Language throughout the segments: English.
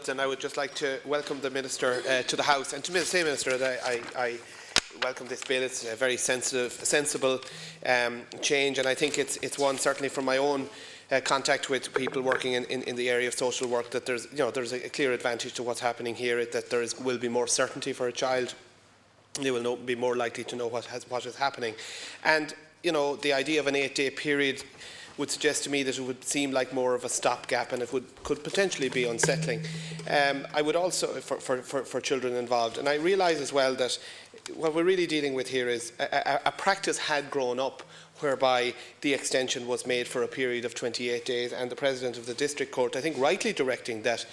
And I would just like to welcome the Minister to the House, and to say, Minister, that I welcome this bill. It's a very sensible change, and I think it's one, certainly from my own contact with people working in the area of social work, that there's a clear advantage to what's happening here, that will be more certainty for a child. They will be more likely to know what is happening. And the idea of an 8-day period would suggest to me that it would seem like more of a stopgap, and it could potentially be unsettling. I would also, for children involved, and I realise as well that what we're really dealing with here is a practice had grown up whereby the extension was made for a period of 28 days, and the President of the District Court, I think, rightly directing that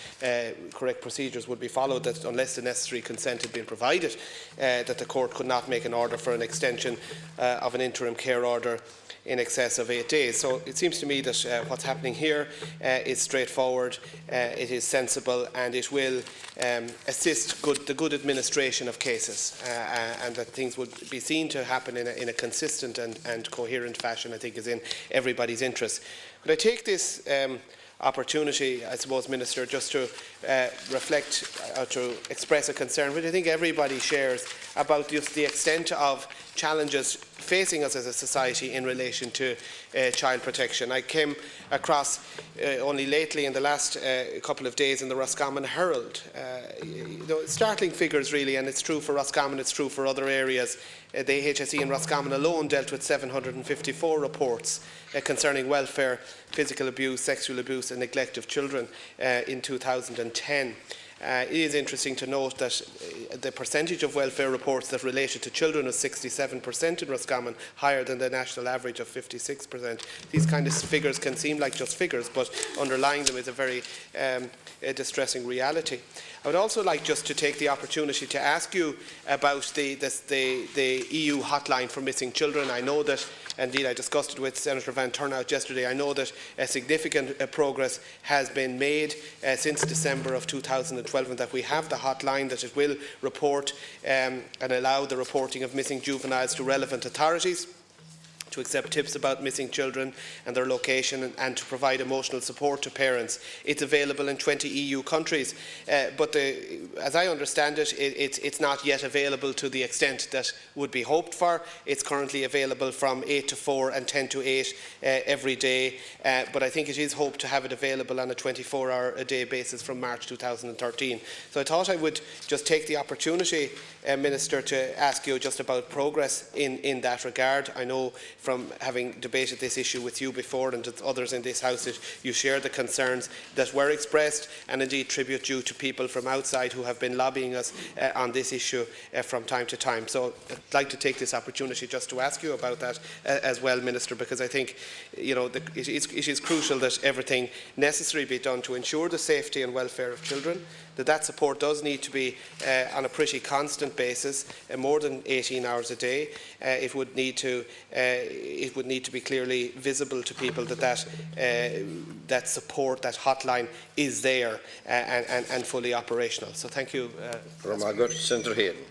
correct procedures would be followed, that unless the necessary consent had been provided, that the Court could not make an order for an extension of an interim care order in excess of 8 days. So it seems to me that what's happening here is straightforward, it is sensible, and it will assist the good administration of cases, and that things would be seen to happen in a consistent and coherent fashion, I think, is in everybody's interest. But I take this opportunity, I suppose, Minister, just to reflect, to express a concern, which I think everybody shares, about just the extent of challenges facing us as a society in relation to child protection. I came across only lately, in the last couple of days, in the Roscommon Herald, startling figures really, and it's true for Roscommon, it's true for other areas. The HSE in Roscommon alone dealt with 754 reports concerning welfare, physical abuse, sexual abuse and neglect of children in 2010. It is interesting to note that the percentage of welfare reports that related to children was 67% in Roscommon, higher than the national average of 56%. These kind of figures can seem like just figures, but underlying them is a very distressing reality. I would also like just to take the opportunity to ask you about the EU hotline for missing children. I know that, indeed I discussed it with Senator Van Turnhout yesterday, I know that significant progress has been made since December of 2012, and that we have the hotline, that it will report and allow the reporting of missing juveniles to relevant authorities, to accept tips about missing children and their location, and to provide emotional support to parents. It's available in 20 EU countries, but as I understand it, it's not yet available to the extent that would be hoped for. It's currently available from 8 to 4 and 10 to 8 every day, but I think it is hoped to have it available on a 24-hour-a-day basis from March 2013. So I thought I would just take the opportunity, Minister, to ask you just about progress in that regard. I know from having debated this issue with you before, and others in this House, that you share the concerns that were expressed, and indeed tribute due to people from outside who have been lobbying us on this issue from time to time. So I'd like to take this opportunity just to ask you about that as well, Minister, because I think it is crucial that everything necessary be done to ensure the safety and welfare of children, that support does need to be on a pretty constant basis, more than 18 hours a day. It would need to be clearly visible to people that support, that hotline is there and fully operational. So thank you. Senator Hayden.